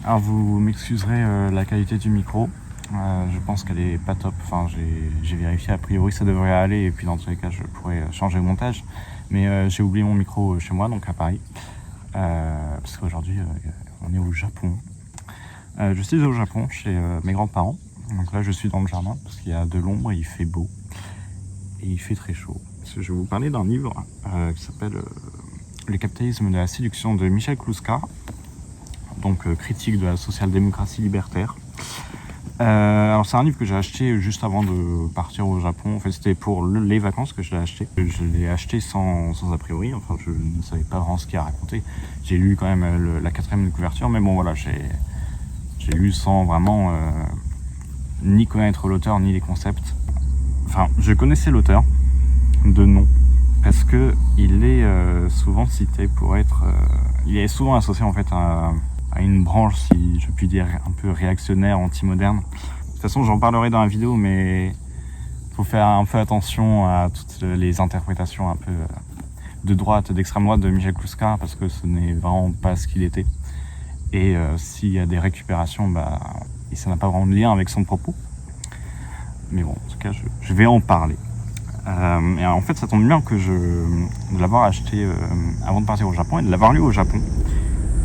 Alors vous m'excuserez la qualité du micro, je pense qu'elle est pas top, enfin j'ai vérifié, a priori ça devrait aller et puis dans tous les cas je pourrais changer le montage, mais j'ai oublié mon micro chez moi, donc à Paris, parce qu'aujourd'hui on est au Japon. Je suis au Japon chez mes grands-parents, donc là je suis dans le jardin parce qu'il y a de l'ombre et il fait beau et il fait très chaud. Je vais vous parler d'un livre qui s'appelle Le capitalisme de la séduction de Michel Clouscar, donc critique de la social-démocratie libertaire. Alors c'est un livre que j'ai acheté juste avant de partir au Japon. En fait c'était pour les vacances que je l'ai acheté. Je l'ai acheté sans a priori, enfin je ne savais pas vraiment ce qu'il y a à raconter. J'ai lu quand même la 4e de couverture, mais bon voilà, j'ai lu sans vraiment ni connaître l'auteur ni les concepts. Enfin je connaissais l'auteur de nom, parce que il est souvent cité pour être... il est souvent associé en fait à une branche, si je puis dire, un peu réactionnaire, anti-moderne. De toute façon, j'en parlerai dans la vidéo, mais il faut faire un peu attention à toutes les interprétations un peu de droite, d'extrême droite de Michel Clouscar, parce que ce n'est vraiment pas ce qu'il était. Et s'il y a des récupérations, ça n'a pas vraiment de lien avec son propos. Mais bon, en tout cas, je vais en parler. Et en fait, ça tombe bien que de l'avoir acheté avant de partir au Japon et de l'avoir lu au Japon.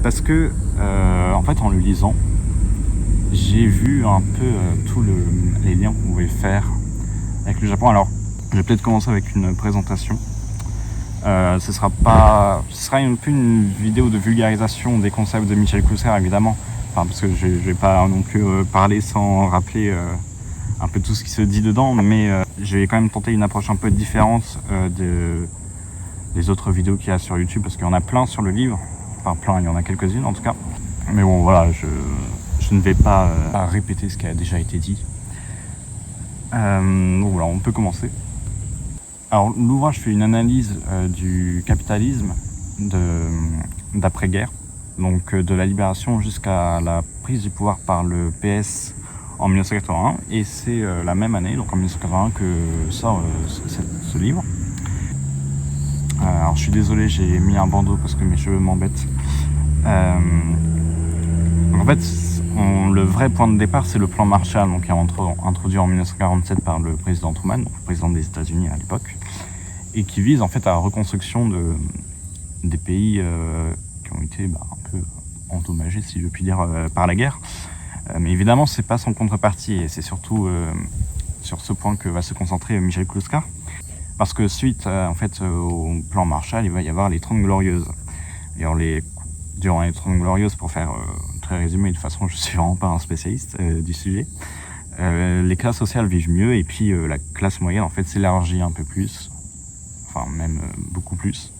Parce que, en fait, en le lisant, j'ai vu un peu tous les liens qu'on pouvait faire avec le Japon. Alors, je vais peut-être commencer avec une présentation. Ce sera un peu une vidéo de vulgarisation des concepts de Michel Clouscar, évidemment. Enfin, parce que je vais pas non plus parler sans rappeler un peu tout ce qui se dit dedans, mais je vais quand même tenter une approche un peu différente des autres vidéos qu'il y a sur YouTube, parce qu'il y en a plein sur le livre. Enfin plein, il y en a quelques-unes en tout cas. Mais bon voilà, je ne vais pas répéter ce qui a déjà été dit. Donc voilà, on peut commencer. Alors l'ouvrage fait une analyse du capitalisme d'après-guerre, donc de la libération jusqu'à la prise du pouvoir par le PS en 1981, et c'est la même année, donc en 1981, que sort ce livre. Alors je suis désolé, j'ai mis un bandeau parce que mes cheveux m'embêtent. En fait, le vrai point de départ, c'est le plan Marshall, donc qui est introduit en 1947 par le président Truman, donc le président des États-Unis à l'époque, et qui vise en fait à la reconstruction des pays qui ont été un peu endommagés, si je puis dire, par la guerre. Mais évidemment, c'est pas sans contrepartie, et c'est surtout sur ce point que va se concentrer Michel Clouscar. Parce que suite en fait, au plan Marshall, il va y avoir les 30 Glorieuses. Et alors, durant les 30 Glorieuses, pour faire très résumé, de toute façon je suis vraiment pas un spécialiste du sujet, les classes sociales vivent mieux, et puis la classe moyenne en fait s'élargit un peu plus, enfin même beaucoup plus.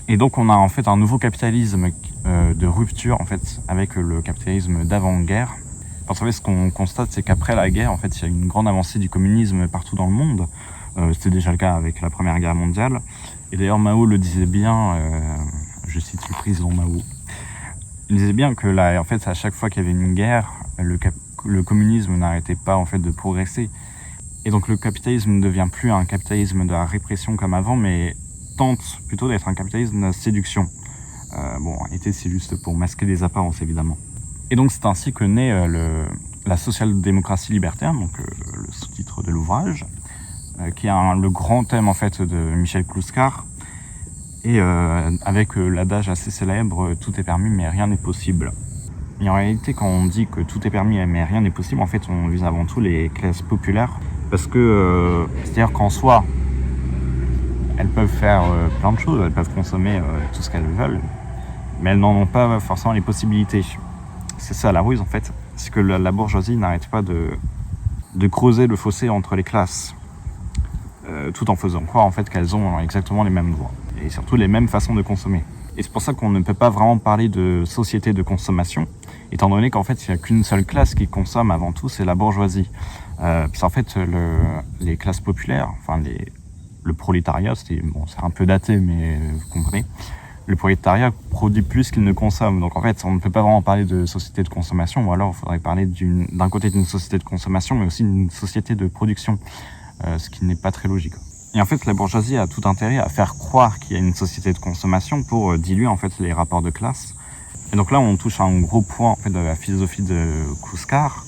Et donc on a en fait un nouveau capitalisme de rupture en fait avec le capitalisme d'avant-guerre. Parce que ce qu'on constate, c'est qu'après la guerre, en fait, il y a une grande avancée du communisme partout dans le monde. C'était déjà le cas avec la Première Guerre mondiale. Et d'ailleurs, Mao le disait bien, je cite le président Mao, il disait bien que là, en fait, à chaque fois qu'il y avait une guerre, le communisme n'arrêtait pas en fait de progresser. Et donc le capitalisme ne devient plus un capitalisme de la répression comme avant, mais tente plutôt d'être un capitalisme de la séduction. Bon, en réalité, c'est juste pour masquer des apparences, évidemment. Et donc c'est ainsi que naît la social-démocratie libertaire, donc le sous-titre de l'ouvrage, qui est le grand thème en fait de Michel Clouscar, et avec l'adage assez célèbre « tout est permis mais rien n'est possible ». Et en réalité, quand on dit que tout est permis mais rien n'est possible, en fait on vise avant tout les classes populaires, parce que c'est-à-dire qu'en soi, elles peuvent faire plein de choses, elles peuvent consommer tout ce qu'elles veulent, mais elles n'en ont pas forcément les possibilités. C'est ça la ruse en fait, c'est que la bourgeoisie n'arrête pas de creuser le fossé entre les classes, tout en faisant croire en fait qu'elles ont exactement les mêmes droits et surtout les mêmes façons de consommer. Et c'est pour ça qu'on ne peut pas vraiment parler de société de consommation, étant donné qu'en fait il n'y a qu'une seule classe qui consomme avant tout, c'est la bourgeoisie. Parce qu'en fait les classes populaires, enfin le prolétariat, c'est un peu daté mais vous comprenez, le prolétariat produit plus qu'il ne consomme. Donc en fait, on ne peut pas vraiment parler de société de consommation, ou alors il faudrait parler d'un côté d'une société de consommation, mais aussi d'une société de production, ce qui n'est pas très logique. Et en fait, la bourgeoisie a tout intérêt à faire croire qu'il y a une société de consommation pour diluer en fait les rapports de classe Et donc là, on touche à un gros point en fait, de la philosophie de Kluskar,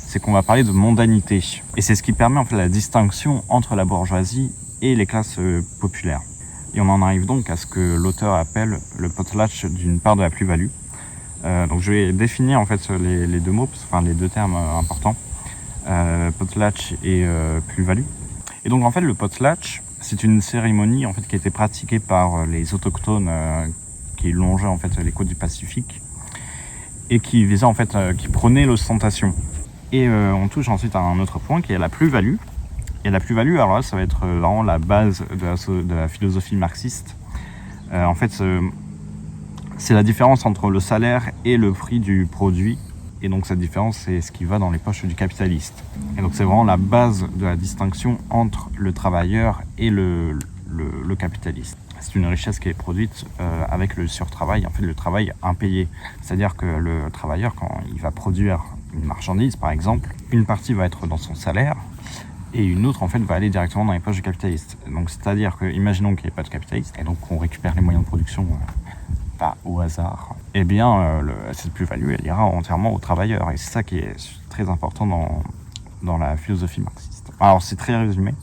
c'est qu'on va parler de mondanité. Et c'est ce qui permet en fait la distinction entre la bourgeoisie et les classes populaires. Et on en arrive donc à ce que l'auteur appelle le potlatch d'une part de la plus-value. Donc je vais définir en fait les deux mots, enfin les deux termes importants, potlatch et plus-value. Et donc en fait le potlatch, c'est une cérémonie en fait qui a été pratiquée par les autochtones qui longeaient en fait les côtes du Pacifique et qui visait en fait, qui prônait l'ostentation. Et on touche ensuite à un autre point qui est la plus-value. Et la plus-value, alors là, ça va être vraiment la base de la philosophie marxiste. En fait, c'est la différence entre le salaire et le prix du produit. Et donc cette différence, c'est ce qui va dans les poches du capitaliste. Et donc c'est vraiment la base de la distinction entre le travailleur et le capitaliste. C'est une richesse qui est produite avec le surtravail, en fait le travail impayé. C'est-à-dire que le travailleur, quand il va produire une marchandise par exemple, une partie va être dans son salaire et une autre en fait va aller directement dans les poches du capitaliste. Donc c'est-à-dire que, imaginons qu'il n'y ait pas de capitaliste et donc qu'on récupère les moyens de production pas au hasard, eh bien cette plus-value elle ira entièrement aux travailleurs. Et c'est ça qui est très important dans la philosophie marxiste. Alors c'est très résumé, de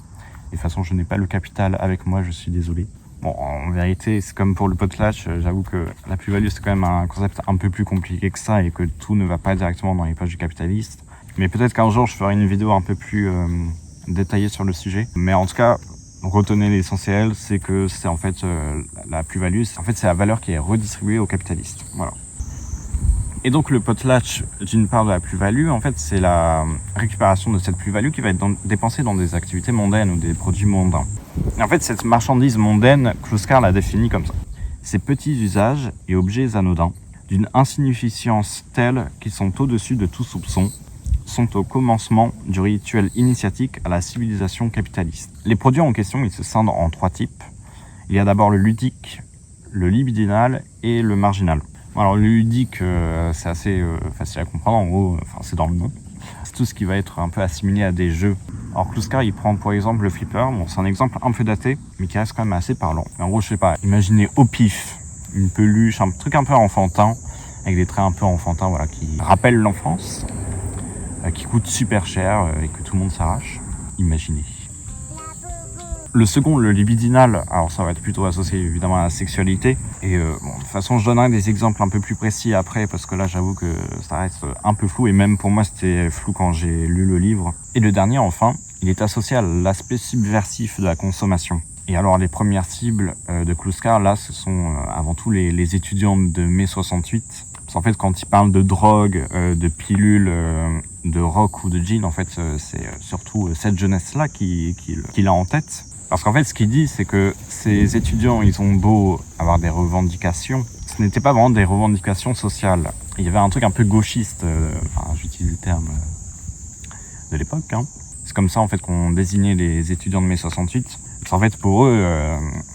toute façon je n'ai pas le capital avec moi, je suis désolé. Bon, en vérité, c'est comme pour le potlatch, j'avoue que la plus-value, c'est quand même un concept un peu plus compliqué que ça et que tout ne va pas directement dans les poches du capitaliste. Mais peut-être qu'un jour, je ferai une vidéo un peu plus détaillée sur le sujet. Mais en tout cas, retenez l'essentiel, c'est que c'est en fait la plus-value, c'est la valeur qui est redistribuée aux capitalistes. Voilà. Et donc le potlatch d'une part de la plus-value, en fait, c'est la récupération de cette plus-value qui va être dépensée dans des activités mondaines ou des produits mondains. Et en fait, cette marchandise mondaine, Kluskar l'a définie comme ça. Ces petits usages et objets anodins, d'une insignifiance telle qu'ils sont au-dessus de tout soupçon, sont au commencement du rituel initiatique à la civilisation capitaliste. Les produits en question, ils se scindent en 3 types. Il y a d'abord le ludique, le libidinal et le marginal. Alors le ludique, c'est assez facile à comprendre, en gros, c'est dans le nom. C'est tout ce qui va être un peu assimilé à des jeux. Alors Kluskar, il prend pour exemple le flipper. Bon, c'est un exemple un peu daté, mais qui reste quand même assez parlant. Mais en gros, je sais pas, imaginez au pif, une peluche, un truc un peu enfantin, avec des traits un peu enfantins, voilà, qui rappellent l'enfance, qui coûte super cher et que tout le monde s'arrache. Imaginez. Le second, le libidinal, alors ça va être plutôt associé évidemment à la sexualité. Et de toute façon, je donnerai des exemples un peu plus précis après, parce que là, j'avoue que ça reste un peu flou, et même pour moi, c'était flou quand j'ai lu le livre. Et le dernier, enfin, il est associé à l'aspect subversif de la consommation. Et alors, les premières cibles de Kluskar, là, ce sont avant tout les étudiants de mai 68. Parce qu'en fait, quand il parle de drogue, de pilules, de rock ou de jean, en fait, c'est surtout cette jeunesse-là qu'il a en tête. Parce qu'en fait, ce qu'il dit, c'est que ces étudiants, ils ont beau avoir des revendications, ce n'était pas vraiment des revendications sociales. Il y avait un truc un peu gauchiste, j'utilise le terme de l'époque, hein. C'est comme ça, en fait, qu'on désignait les étudiants de mai 68. Parce qu'en fait, pour eux,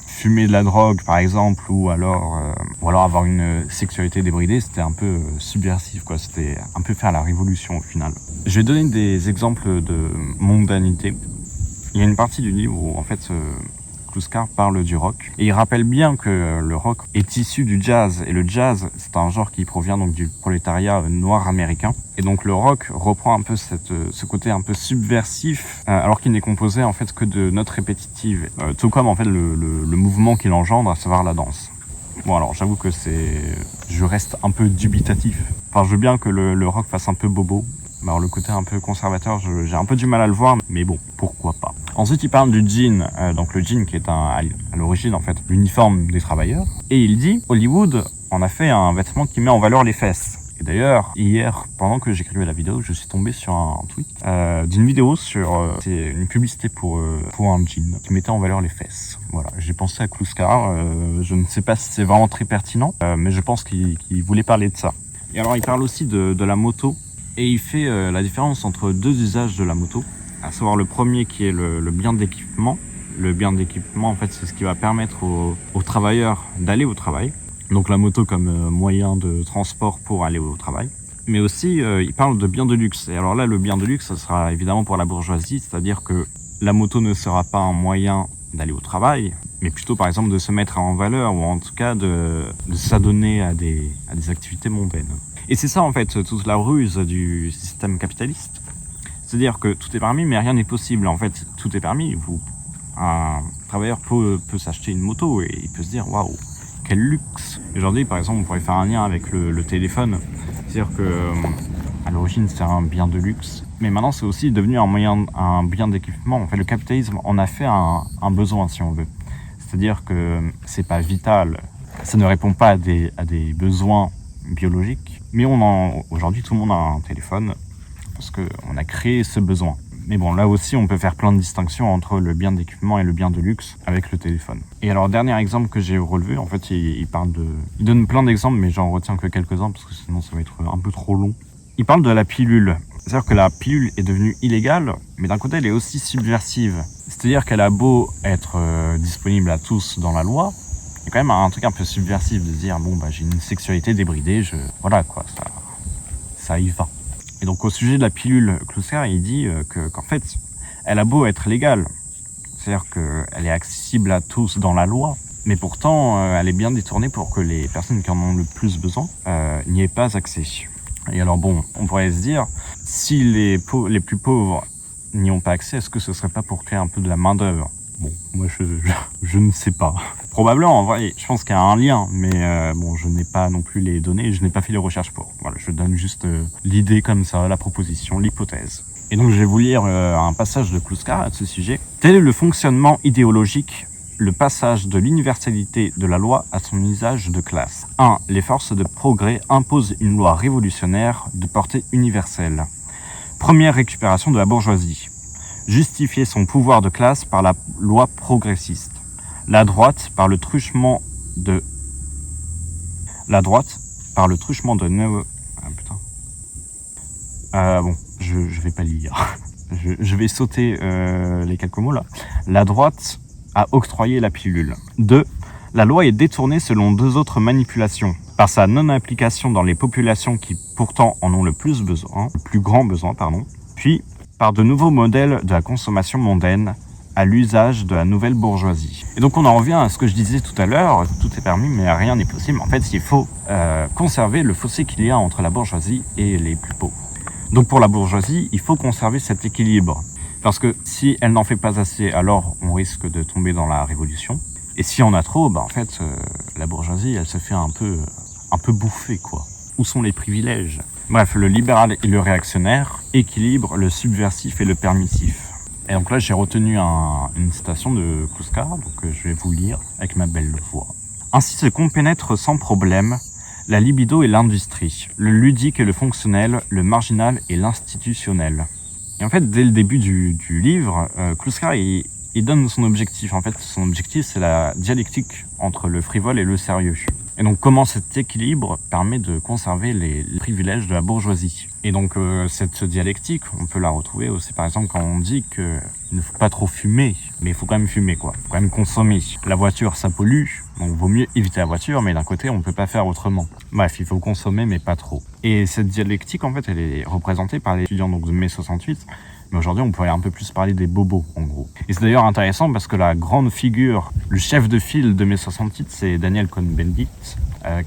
fumer de la drogue, par exemple, ou alors avoir une sexualité débridée, c'était un peu subversif, quoi. C'était un peu faire la révolution, au final. Je vais donner des exemples de mondanité. Il y a une partie du livre où, en fait, Kluskar parle du rock. Et il rappelle bien que le rock est issu du jazz. Et le jazz, c'est un genre qui provient donc du prolétariat noir américain. Et donc le rock reprend un peu ce côté un peu subversif, alors qu'il n'est composé en fait que de notes répétitives. Tout comme en fait le mouvement qu'il engendre, à savoir la danse. Bon alors j'avoue que je reste un peu dubitatif. Enfin je veux bien que le rock fasse un peu bobo. Alors le côté un peu conservateur, j'ai un peu du mal à le voir, mais bon, pourquoi pas. Ensuite, il parle du jean, donc le jean qui est à l'origine en fait l'uniforme des travailleurs. Et il dit, Hollywood en a fait un vêtement qui met en valeur les fesses. Et d'ailleurs, hier, pendant que j'écrivais la vidéo, je suis tombé sur un tweet d'une vidéo sur c'est une publicité pour un jean qui mettait en valeur les fesses. Voilà, j'ai pensé à Kluskar. Je ne sais pas si c'est vraiment très pertinent, mais je pense qu'il voulait parler de ça. Et alors, il parle aussi de la moto. Et il fait la différence entre 2 usages de la moto, à savoir le premier qui est le bien d'équipement. Le bien d'équipement, en fait, c'est ce qui va permettre aux travailleurs d'aller au travail. Donc la moto comme moyen de transport pour aller au travail. Mais aussi, il parle de biens de luxe. Et alors là, le bien de luxe, ça sera évidemment pour la bourgeoisie, c'est-à-dire que la moto ne sera pas un moyen d'aller au travail, mais plutôt par exemple de se mettre en valeur ou en tout cas de s'adonner à des activités mondaines. Et c'est ça en fait toute la ruse du système capitaliste. C'est-à-dire que tout est permis mais rien n'est possible. En fait, tout est permis. Un travailleur peut s'acheter une moto et il peut se dire waouh, quel luxe. Aujourd'hui par exemple on pourrait faire un lien avec le téléphone. C'est-à-dire que à l'origine c'était un bien de luxe, mais maintenant c'est aussi devenu un bien d'équipement. En fait, le capitalisme en a fait un besoin si on veut. C'est-à-dire que c'est pas vital, ça ne répond pas à des besoins biologiques, mais aujourd'hui tout le monde a un téléphone parce qu'on a créé ce besoin. Mais bon, là aussi on peut faire plein de distinctions entre le bien d'équipement et le bien de luxe avec le téléphone. Et alors, dernier exemple que j'ai relevé, en fait il donne plein d'exemples, mais j'en retiens que quelques-uns parce que sinon ça va être un peu trop long. Il parle de la pilule. C'est-à-dire que la pilule est devenue illégale, mais d'un côté elle est aussi subversive. C'est-à-dire qu'elle a beau être disponible à tous dans la loi, il y a quand même un truc un peu subversif de dire bon bah j'ai une sexualité débridée, voilà quoi, ça y va. Et donc au sujet de la pilule, Kluskar il dit qu'en fait elle a beau être légale, c'est-à-dire qu'elle est accessible à tous dans la loi, mais pourtant elle est bien détournée pour que les personnes qui en ont le plus besoin n'y aient pas accès. Et alors bon, on pourrait se dire, si les plus pauvres n'y ont pas accès, est-ce que ce serait pas pour créer un peu de la main d'œuvre ? Bon, moi je ne sais pas. Probablement, en vrai, je pense qu'il y a un lien, mais bon, je n'ai pas non plus les données, je n'ai pas fait les recherches pour. Voilà, je donne juste l'idée comme ça, la proposition, l'hypothèse. Et donc je vais vous lire un passage de Kluskar à ce sujet. Tel est le fonctionnement idéologique, le passage de l'universalité de la loi à son usage de classe. 1. Les forces de progrès imposent une loi révolutionnaire de portée universelle. Première récupération de la bourgeoisie. Justifier son pouvoir de classe par la loi progressiste. La droite par le truchement de... Bon, je vais pas lire. je vais sauter les quelques mots là. La droite a octroyé la pilule. 2. La loi est détournée selon deux autres manipulations. Par sa non-application dans les populations qui pourtant en ont le plus grand besoin, puis par de nouveaux modèles de la consommation mondaine à l'usage de la nouvelle bourgeoisie. Et donc on en revient à ce que je disais tout à l'heure, tout est permis mais rien n'est possible. En fait, il faut conserver le fossé qu'il y a entre la bourgeoisie et les plus pauvres. Donc pour la bourgeoisie, il faut conserver cet équilibre. Parce que si elle n'en fait pas assez, alors on risque de tomber dans la révolution. Et si on a trop, en fait, la bourgeoisie, elle se fait un peu bouffer, quoi. Où sont les privilèges ? Bref, le libéral et le réactionnaire équilibrent le subversif et le permissif. Et donc là, j'ai retenu une citation de Kluskar, donc je vais vous lire avec ma belle voix. Ainsi se compénètrent sans problème la libido et l'industrie, le ludique et le fonctionnel, le marginal et l'institutionnel. Et en fait, dès le début du livre, Kluskar, il donne son objectif. En fait, son objectif, c'est la dialectique entre le frivole et le sérieux. Et donc, comment cet équilibre permet de conserver les privilèges de la bourgeoisie. Et donc, cette dialectique, on peut la retrouver aussi, par exemple, quand on dit qu'il ne faut pas trop fumer, mais il faut quand même fumer, quoi. Il faut quand même consommer. La voiture, ça pollue, donc vaut mieux éviter la voiture, mais d'un côté, on ne peut pas faire autrement. Bref, il faut consommer, mais pas trop. Et cette dialectique, en fait, elle est représentée par les étudiants donc, de mai 68, mais aujourd'hui, on pourrait un peu plus parler des bobos, en gros. Et c'est d'ailleurs intéressant parce que la grande figure, le chef de file de mai 68, c'est Daniel Cohn-Bendit,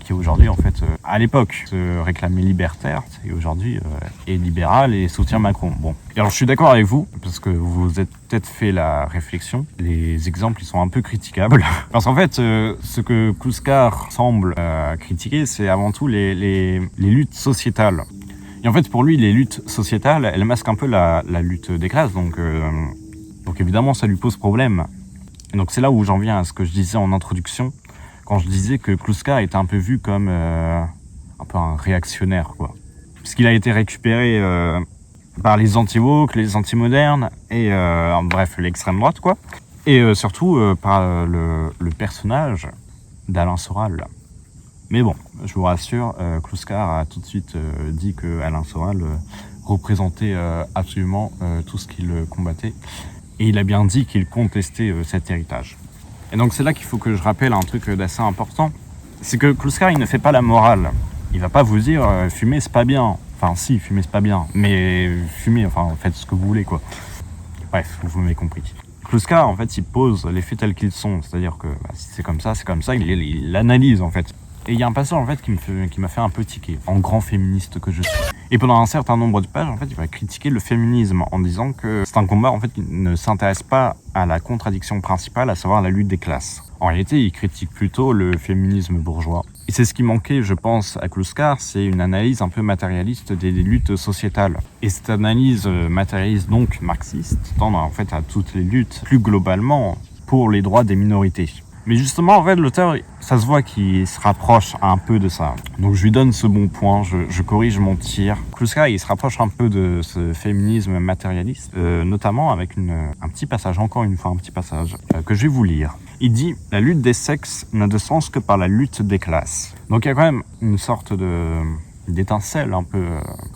qui aujourd'hui, en fait, à l'époque, se réclamait libertaire, et aujourd'hui est libéral et soutient Macron. Bon. Et alors, je suis d'accord avec vous, parce que vous vous êtes peut-être fait la réflexion. Les exemples, ils sont un peu critiquables. Parce qu'en fait, ce que Kluskar semble critiquer, c'est avant tout les luttes sociétales. Et en fait, pour lui, les luttes sociétales, elles masquent un peu la lutte des classes. Donc évidemment, ça lui pose problème. Et donc c'est là où j'en viens à ce que je disais en introduction, quand je disais que Kluskar était un peu vu comme un peu un réactionnaire, quoi. Puisqu'il a été récupéré par les anti-woke, les anti-modernes, et bref, l'extrême droite, quoi. Et surtout par le personnage d'Alain Soral. Mais bon, je vous rassure, Kluskar a tout de suite dit que Alain Soral représentait absolument tout ce qu'il combattait. Et il a bien dit qu'il contestait cet héritage. Et donc c'est là qu'il faut que je rappelle un truc d'assez important. C'est que Kluskar, il ne fait pas la morale. Il va pas vous dire fumer c'est pas bien. Enfin si, fumer c'est pas bien. Mais fumer, enfin faites ce que vous voulez, quoi. Bref, vous m'avez compris. Kluskar, en fait, il pose les faits tels qu'ils sont, c'est-à-dire que si c'est comme ça, il analyse, en fait. Et il y a un passage, en fait, qui m'a fait un peu tiquer, en grand féministe que je suis. Et pendant un certain nombre de pages, en fait, il va critiquer le féminisme en disant que c'est un combat, en fait, qui ne s'intéresse pas à la contradiction principale, à savoir la lutte des classes. En réalité, il critique plutôt le féminisme bourgeois. Et c'est ce qui manquait, je pense, à Kluskar, c'est une analyse un peu matérialiste des luttes sociétales. Et cette analyse matérialiste, donc marxiste, tend en fait à toutes les luttes, plus globalement, pour les droits des minorités. Mais justement, en fait, l'auteur, ça se voit qu'il se rapproche un peu de ça. Donc je lui donne ce bon point, je corrige mon tir. Kluskar, il se rapproche un peu de ce féminisme matérialiste, notamment avec un petit passage, encore une fois un petit passage, que je vais vous lire. Il dit « La lutte des sexes n'a de sens que par la lutte des classes ». Donc il y a quand même une sorte d'étincelle un peu...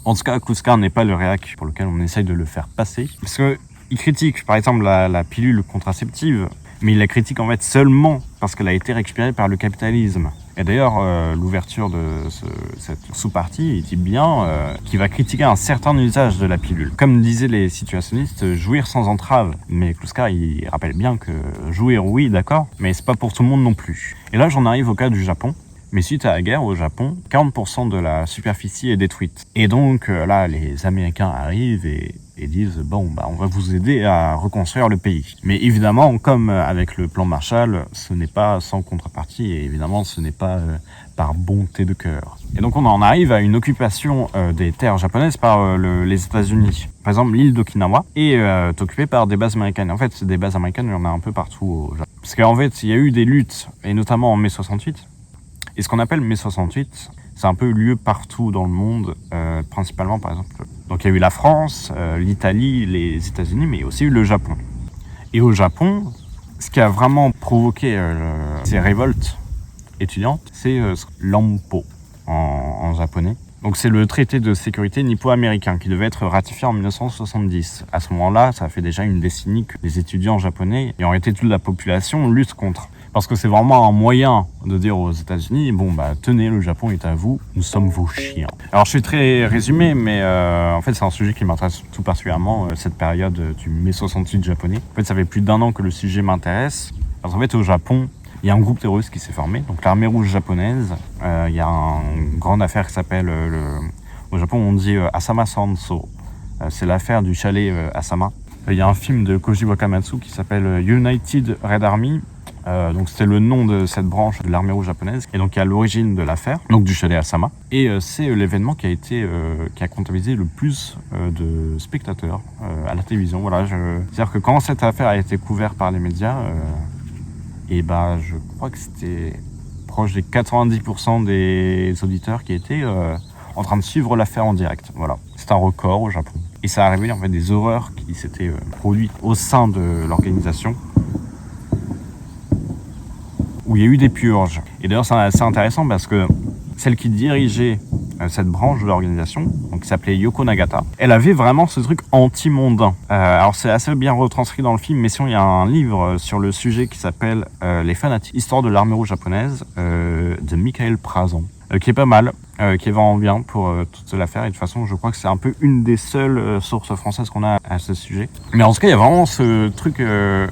En tout cas, Kluskar n'est pas le réac pour lequel on essaye de le faire passer. Parce qu'il critique, par exemple, la pilule contraceptive, mais il la critique en fait seulement parce qu'elle a été récupérée par le capitalisme. Et d'ailleurs, l'ouverture de cette sous-partie, il dit bien qu'il va critiquer un certain usage de la pilule. Comme disaient les situationnistes, jouir sans entrave. Mais Kluskar, il rappelle bien que jouir, oui, d'accord, mais c'est pas pour tout le monde non plus. Et là, j'en arrive au cas du Japon. Mais suite à la guerre au Japon, 40% de la superficie est détruite. Et donc là, les Américains arrivent et disent « Bon, on va vous aider à reconstruire le pays ». Mais évidemment, comme avec le plan Marshall, ce n'est pas sans contrepartie et évidemment, ce n'est pas par bonté de cœur. Et donc on en arrive à une occupation des terres japonaises par les États-Unis. Par exemple, l'île d'Okinawa est occupée par des bases américaines. En fait, des bases américaines, il y en a un peu partout au Japon. Parce qu'en fait, il y a eu des luttes, et notamment en mai 68. Et ce qu'on appelle mai 68, c'est un peu lieu partout dans le monde, principalement par exemple. Donc il y a eu la France, l'Italie, les États-Unis, mais il y a aussi eu le Japon. Et au Japon, ce qui a vraiment provoqué ces révoltes étudiantes, c'est l'ANPO en japonais. Donc c'est le traité de sécurité nippo-américain qui devait être ratifié en 1970. À ce moment-là, ça fait déjà une décennie que les étudiants japonais, et en réalité toute la population, luttent contre. Parce que c'est vraiment un moyen de dire aux États-Unis, bon tenez, le Japon est à vous, nous sommes vos chiens. Alors je suis très résumé, mais en fait c'est un sujet qui m'intéresse tout particulièrement, cette période du mai 68 japonais. En fait ça fait plus d'1 an que le sujet m'intéresse. Parce qu'en fait au Japon, il y a un groupe terroriste qui s'est formé, donc l'armée rouge japonaise. Il y a une grande affaire qui s'appelle, au Japon on dit Asama Sanso. C'est l'affaire du chalet Asama. Il y a un film de Koji Wakamatsu qui s'appelle United Red Army. Donc c'était le nom de cette branche de l'armée rouge japonaise et donc qui est à l'origine de l'affaire, donc du chalet Asama. Et c'est l'événement qui a comptabilisé le plus de spectateurs à la télévision. Voilà, c'est-à-dire que quand cette affaire a été couverte par les médias, je crois que c'était proche des 90% des auditeurs qui étaient en train de suivre l'affaire en direct. Voilà, c'est un record au Japon. Et ça a révélé en fait des horreurs qui s'étaient produites au sein de l'organisation, où il y a eu des purges. Et d'ailleurs, c'est assez intéressant parce que celle qui dirigeait cette branche de l'organisation, donc qui s'appelait Yoko Nagata, elle avait vraiment ce truc anti-mondain. Alors c'est assez bien retranscrit dans le film, mais sinon il y a un livre sur le sujet qui s'appelle Les fanatiques, histoire de l'armée rouge japonaise, de Michael Prazan, qui est pas mal, qui est vraiment bien pour toute l'affaire. Et de toute façon, je crois que c'est un peu une des seules sources françaises qu'on a à ce sujet. Mais en tout cas, il y a vraiment ce truc,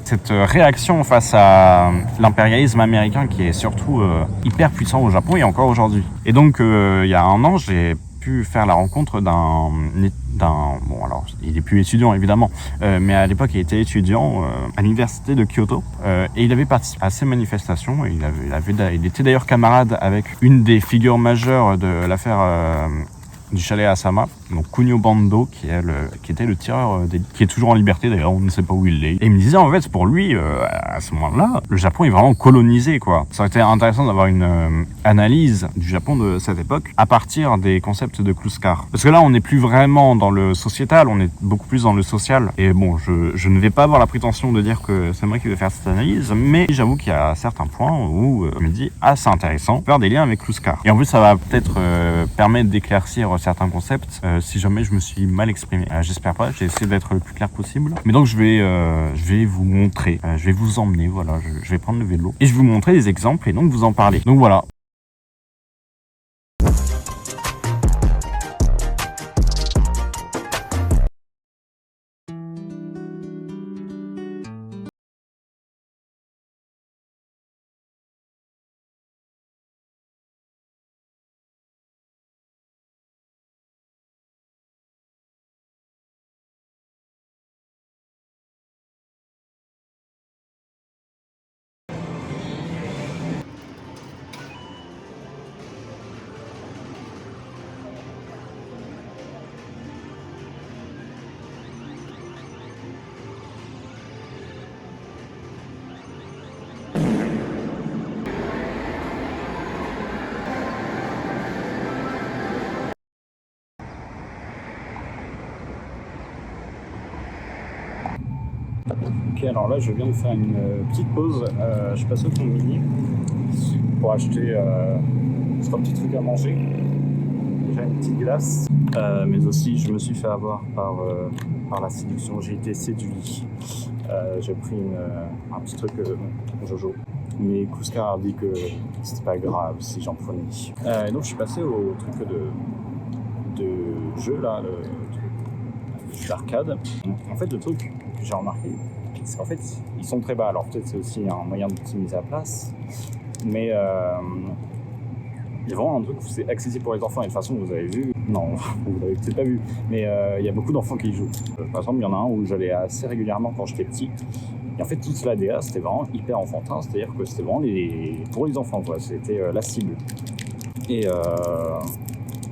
cette réaction face à l'impérialisme américain qui est surtout hyper puissant au Japon et encore aujourd'hui. Et donc, il y a 1 an, j'ai pu faire la rencontre d'un bon alors il est plus étudiant évidemment, mais à l'époque il était étudiant à l'université de Kyoto, et il avait participé à ces manifestations. Et il était d'ailleurs camarade avec une des figures majeures de l'affaire du chalet Asama, donc Kunio Bando, qui était le tireur qui est toujours en liberté d'ailleurs, on ne sait pas où il est. Et il me disait en fait pour lui, à ce moment-là, le Japon est vraiment colonisé quoi. Ça aurait été intéressant d'avoir une analyse du Japon de cette époque à partir des concepts de Kluskar. Parce que là on n'est plus vraiment dans le sociétal, on est beaucoup plus dans le social. Et bon, je ne vais pas avoir la prétention de dire que c'est moi qui vais faire cette analyse, mais j'avoue qu'il y a certains points où je me dis c'est intéressant de faire des liens avec Kluskar. Et en plus ça va peut-être permettre d'éclaircir certains concepts si jamais je me suis mal exprimé. J'espère pas, j'ai essayé d'être le plus clair possible. Mais donc je vais vous montrer, je vais vous emmener, voilà, je vais prendre le vélo et je vais vous montrer des exemples et donc vous en parler. Donc voilà. Ok, alors là je viens de faire une petite pause. Je suis passé au Combini pour acheter 3 petits trucs à manger. Déjà une petite glace, mais aussi je me suis fait avoir par la séduction. J'ai été séduit. J'ai pris un petit truc Jojo. Mais Kouskar a dit que c'était pas grave si j'en prenais. Et donc je suis passé au truc de jeu là, le jeu d'arcade. En fait, le truc que j'ai remarqué, c'est qu'en fait, ils sont très bas. Alors peut-être c'est aussi un moyen d'optimiser la place, mais il y a vraiment un truc où c'est accessible pour les enfants. Et de toute façon, vous avez vu, non, vous l'avez peut-être pas vu, mais il y a beaucoup d'enfants qui y jouent. Par exemple, il y en a un où j'allais assez régulièrement quand j'étais petit. Et en fait, toute la DA, c'était vraiment hyper enfantin, c'est-à-dire que c'était vraiment pour les enfants, quoi. C'était la cible. Et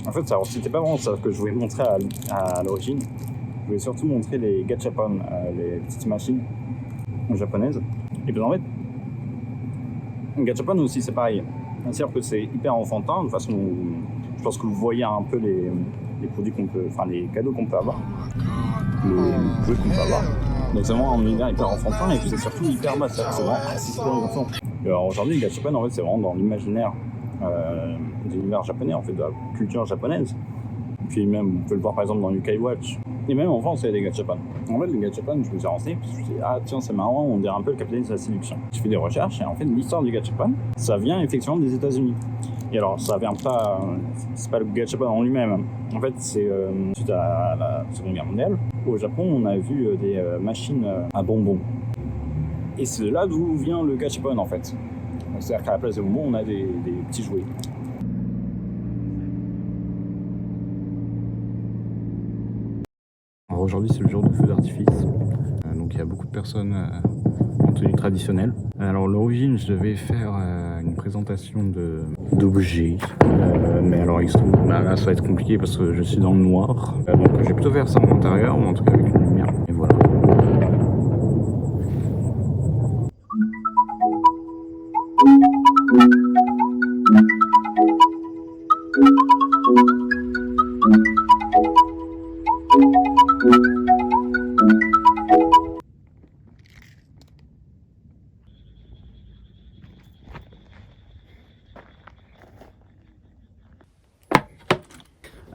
en fait, c'était pas vraiment ça que je voulais montrer à l'origine. Je voulais surtout montrer les gachapon, les petites machines japonaises. Et puis en fait, un gachapon aussi, c'est pareil. C'est-à-dire que c'est hyper enfantin, de façon où je pense que vous voyez un peu les produits les cadeaux qu'on peut avoir, les jeux qu'on peut avoir. Donc c'est vraiment un univers hyper enfantin et puis c'est surtout hyper bas, c'est vraiment accessible pour les enfants. Et alors aujourd'hui, les gachapon, en fait, c'est vraiment dans l'imaginaire de l'univers japonais, en fait, de la culture japonaise. Puis même, vous pouvez le voir par exemple dans Yokai Watch. Et même en France, il y a des gachapon. En fait, les gachapon, je me suis renseigné, puis je me suis dit, ah tiens, c'est marrant, on dirait un peu le capitalisme de la séduction. Je fais des recherches, et en fait, l'histoire du gachapon, ça vient effectivement des États-Unis. Et alors, ça vient pas, c'est pas le gachapon en lui-même. En fait, c'est suite à la Seconde Guerre mondiale. Au Japon, on a vu des machines à bonbons. Et c'est de là d'où vient le gachapon, en fait. C'est-à-dire qu'à la place des bonbons, on a des petits jouets. Alors aujourd'hui, c'est le jour de feu d'artifice. Donc il y a beaucoup de personnes en tenue traditionnelle. Alors l'origine, je devais faire une présentation d'objets. Mais alors il se trouve, là ça va être compliqué parce que je suis dans le noir. Donc j'ai plutôt faire ça en intérieur, ou en tout cas avec une lumière. Et voilà.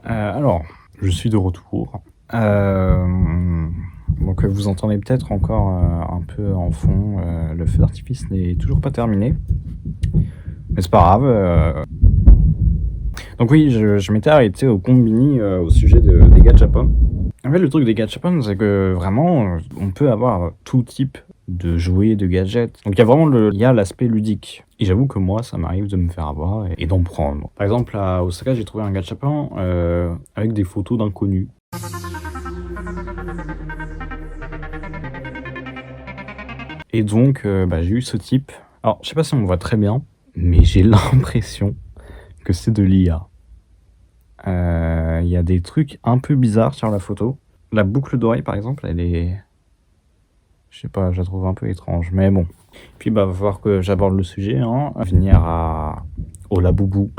Alors, je suis de retour. Donc vous entendez peut-être encore un peu en fond, le feu d'artifice n'est toujours pas terminé. Mais c'est pas grave. Donc oui, je m'étais arrêté au Combini au sujet des gachapon. En fait, le truc des gachapon, c'est que vraiment, on peut avoir tout type de jouets, de gadgets. Donc il y a l'aspect ludique. Et j'avoue que moi, ça m'arrive de me faire avoir et d'en prendre. Par exemple, à Osaka, j'ai trouvé un gachapon avec des photos d'inconnus. Et donc, j'ai eu ce type. Alors, je sais pas si on voit très bien, mais j'ai l'impression que c'est de l'IA. Il y a des trucs un peu bizarres sur la photo. La boucle d'oreille, par exemple, elle est... Je sais pas, je la trouve un peu étrange, mais bon. Puis va falloir que j'aborde le sujet, hein. Venir au Labubu.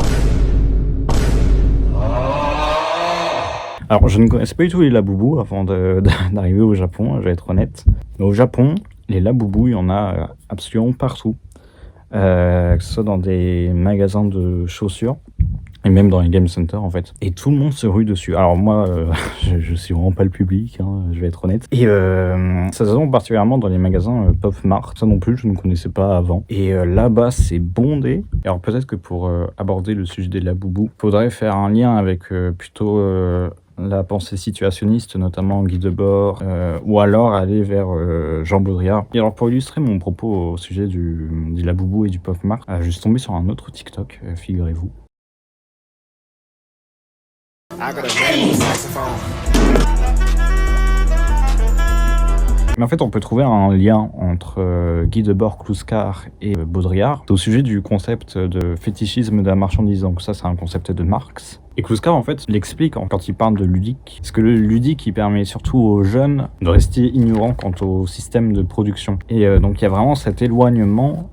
Alors, je ne connaissais pas du tout les Labubu avant d'arriver au Japon, je vais être honnête. Mais au Japon, les Labubu, il y en a absolument partout. Que ce soit dans des magasins de chaussures, et même dans les game centers en fait. Et tout le monde se rue dessus. Alors moi, je suis vraiment pas le public, hein, je vais être honnête. Et ça se vend particulièrement dans les magasins Pop Mart. Ça non plus, je ne connaissais pas avant. Et là-bas, c'est bondé. Alors peut-être que pour aborder le sujet des Labubu, faudrait faire un lien avec plutôt la pensée situationniste, notamment Guy Debord, ou alors aller vers Jean Baudrillard. Et alors pour illustrer mon propos au sujet du Labubu et du Pop Mart, je suis tombé sur un autre TikTok, figurez-vous. Mais en fait, on peut trouver un lien entre Guy Debord, Kouskar et Baudrillard. C'est au sujet du concept de fétichisme de la marchandise. Donc ça, c'est un concept de Marx. Et Kluskar, en fait, il explique quand il parle de ludique, parce que le ludique, il permet surtout aux jeunes de rester ignorants quant au système de production. Et donc, il y a vraiment cet éloignement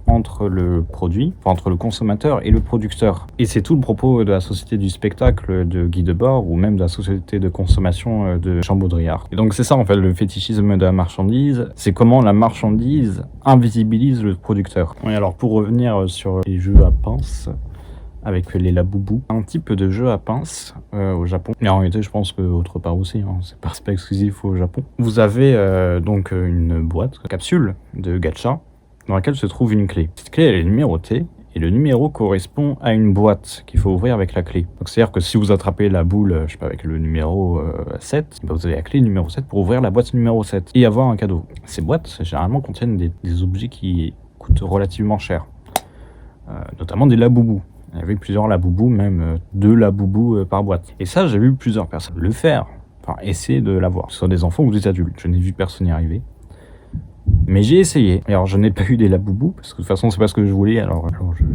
entre le produit, enfin, entre le consommateur et le producteur. Et c'est tout le propos de la société du spectacle de Guy Debord, ou même de la société de consommation de Champbaudrillard. Et donc, c'est ça, en fait, le fétichisme de la marchandise. C'est comment la marchandise invisibilise le producteur. Et alors, pour revenir sur les jeux à pince, avec les Labubu, un type de jeu à pince au Japon. Mais en réalité, je pense qu'autre part aussi, hein, c'est pas exclusif au Japon. Vous avez donc une boîte, capsule de gacha, dans laquelle se trouve une clé. Cette clé, elle est numérotée, et le numéro correspond à une boîte qu'il faut ouvrir avec la clé. Donc c'est-à-dire que si vous attrapez la boule, je sais pas, avec le numéro 7, bah vous avez la clé numéro 7 pour ouvrir la boîte numéro 7 et avoir un cadeau. Ces boîtes, généralement, contiennent des objets qui coûtent relativement cher, notamment des Labubu. Il y avait plusieurs Labubu, même 2 Labubu par boîte. Et ça, j'ai vu plusieurs personnes le faire, enfin essayer de l'avoir, que ce soit des enfants ou des adultes. Je n'ai vu personne y arriver. Mais j'ai essayé. Et alors, je n'ai pas eu des Labubu, parce que de toute façon, c'est pas ce que je voulais, alors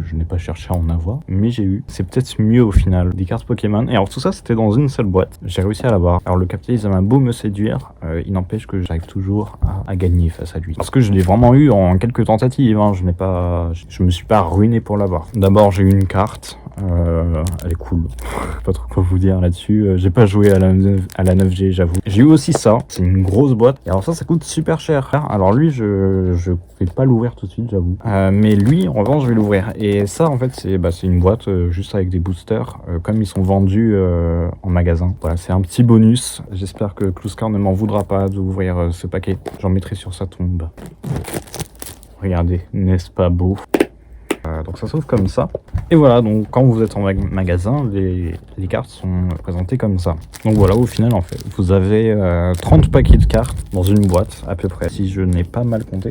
je n'ai pas cherché à en avoir. Mais j'ai eu. C'est peut-être mieux au final. Des cartes Pokémon. Et alors, tout ça, c'était dans une seule boîte. J'ai réussi à l'avoir. Alors, le capitalisme a beau me séduire, il n'empêche que j'arrive toujours à gagner face à lui. Parce que je l'ai vraiment eu en quelques tentatives. Hein. Je me suis pas ruiné pour l'avoir. D'abord, j'ai eu une carte. Elle est cool. Je sais pas trop quoi vous dire là-dessus. J'ai pas joué à la 9G, j'avoue. J'ai eu aussi ça. C'est une grosse boîte. Et alors, ça coûte super cher. Alors, lui, je vais pas l'ouvrir tout de suite, j'avoue. Mais lui, en revanche, je vais l'ouvrir. Et ça, en fait, c'est une boîte juste avec des boosters, comme ils sont vendus en magasin. Voilà, c'est un petit bonus. J'espère que Kluskar ne m'en voudra pas d'ouvrir ce paquet. J'en mettrai sur sa tombe. Regardez, n'est-ce pas beau? Donc ça s'ouvre comme ça. Et voilà, donc quand vous êtes en magasin, les cartes sont présentées comme ça. Donc voilà, au final, en fait, vous avez 30 paquets de cartes dans une boîte, à peu près, si je n'ai pas mal compté.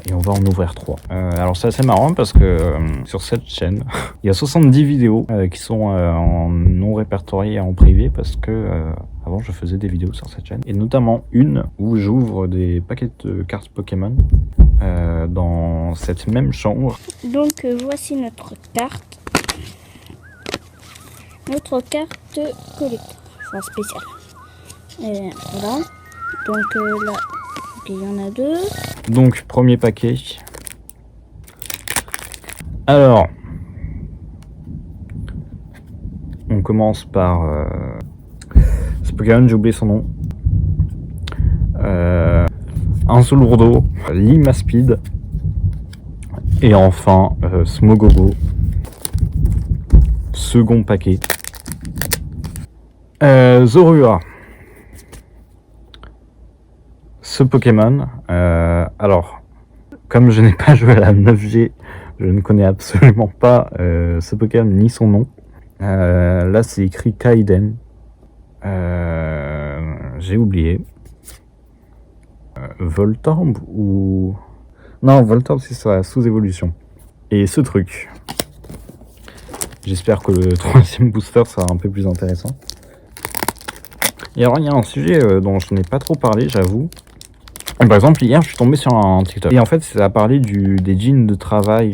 Et on va en ouvrir 3. Alors c'est assez marrant parce que sur cette chaîne, il y a 70 vidéos qui sont en non répertoriées en privé parce que avant je faisais des vidéos sur cette chaîne. Et notamment une où j'ouvre des paquets de cartes Pokémon dans cette même chambre. Donc voici notre carte. Notre carte collector, enfin spéciale. Et voilà. Donc là, il y en a 2. Donc premier paquet. Alors, on commence par ce Pokémon, j'ai oublié son nom. Un Solourdo, Limaspide. Et enfin, Smogogo. Second paquet. Zorua. Ce Pokémon, alors, comme je n'ai pas joué à la 9G, je ne connais absolument pas ce Pokémon ni son nom. Là, c'est écrit Kaiden. J'ai oublié. Voltorb ou... Non, Voltorb, c'est sa sous-évolution. Et ce truc. J'espère que le 3e booster sera un peu plus intéressant. Et alors, il y a un sujet dont je n'ai pas trop parlé, j'avoue. Par exemple, hier, je suis tombé sur un TikTok. Et en fait, ça a parlé des jeans de travail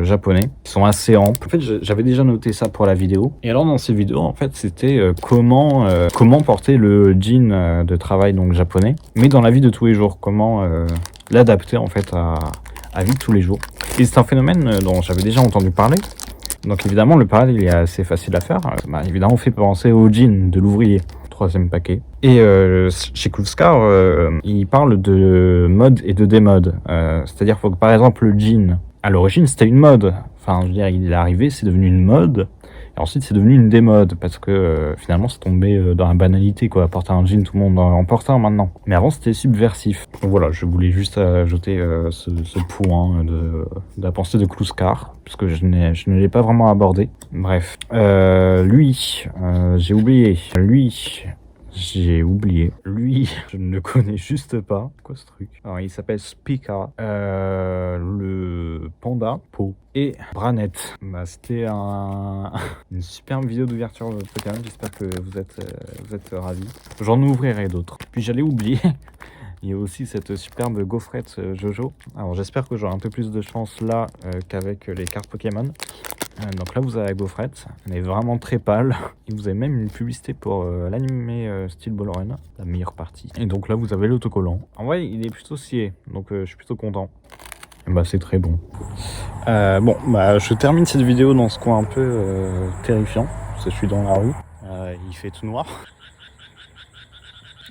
japonais, qui sont assez amples. En fait, j'avais déjà noté ça pour la vidéo. Et alors, dans ces vidéos, en fait, c'était comment porter le jean de travail donc japonais, mais dans la vie de tous les jours. Comment l'adapter, en fait, à la vie de tous les jours. Et c'est un phénomène dont j'avais déjà entendu parler. Donc évidemment, le parallèle il est assez facile à faire. Évidemment, on fait penser au jean de l'ouvrier. 3e paquet. Et chez Kluskar, il parle de mode et de démode. C'est-à-dire que par exemple le jean, à l'origine c'était une mode. Enfin, je veux dire, il est arrivé, c'est devenu une mode. Et ensuite c'est devenu une démode parce que finalement c'est tombé dans la banalité quoi. Porter un jean, tout le monde en porte un maintenant. Mais avant c'était subversif. Donc voilà, je voulais juste ajouter ce point de la pensée de Kluskar parce que je ne l'ai pas vraiment abordé. Bref, lui, j'ai oublié. Lui, je ne le connais juste pas. Quoi ce truc? Alors, il s'appelle Spika, le panda, Po et Branette. C'était une superbe vidéo d'ouverture de Pokémon. J'espère que vous êtes ravis. J'en ouvrirai d'autres. Puis j'allais oublier. Il y a aussi cette superbe gaufrette Jojo. Alors j'espère que j'aurai un peu plus de chance là qu'avec les cartes Pokémon. Donc là, vous avez la gaufrette. Elle est vraiment très pâle. Et vous avez même une publicité pour l'animé Steel Ball Run, la meilleure partie. Et donc là, vous avez l'autocollant. En vrai, il est plutôt scié, donc je suis plutôt content. Et bah, c'est très bon. Bon, bah, je termine cette vidéo dans ce coin un peu terrifiant. Parce que je suis dans la rue. Il fait tout noir.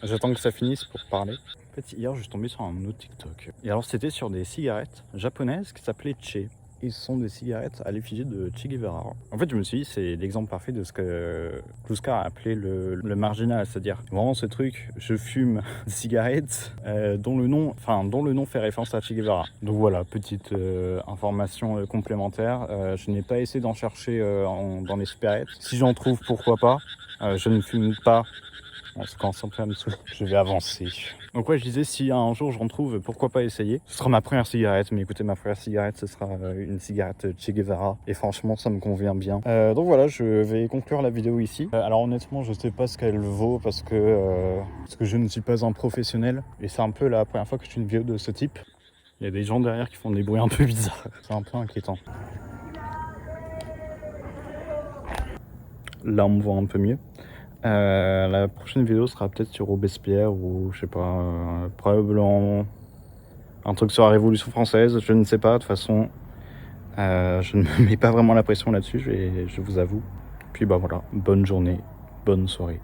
J'attends que ça finisse pour parler. En fait, hier, je suis tombé sur un autre TikTok. Et alors, c'était sur des cigarettes japonaises qui s'appelaient Che. Et ce sont des cigarettes à l'effigie de Che Guevara. En fait, je me suis dit, c'est l'exemple parfait de ce que Kluska a appelé le marginal. C'est-à-dire, vraiment ce truc, je fume des cigarettes dont le nom fait référence à Che Guevara. Donc voilà, petite information complémentaire. Je n'ai pas essayé d'en chercher dans les supérettes. Si j'en trouve, pourquoi pas. Je ne fume pas. Ça commence un peu à me saouler. Je vais avancer. Donc ouais, je disais, si un jour je retrouve, pourquoi pas essayer. Ce sera ma première cigarette, mais écoutez, ma première cigarette, ce sera une cigarette Che Guevara. Et franchement, ça me convient bien. Donc voilà, je vais conclure la vidéo ici. Alors honnêtement, je sais pas ce qu'elle vaut parce que je ne suis pas un professionnel. Et c'est un peu la première fois que je fais une vidéo de ce type. Il y a des gens derrière qui font des bruits un peu bizarres. C'est un peu inquiétant. Là, on me voit un peu mieux. La prochaine vidéo sera peut-être sur Robespierre ou je sais pas, probablement un truc sur la Révolution française, je ne sais pas, de toute façon je ne me mets pas vraiment la pression là-dessus, je vous avoue. Puis bah voilà, bonne journée, bonne soirée.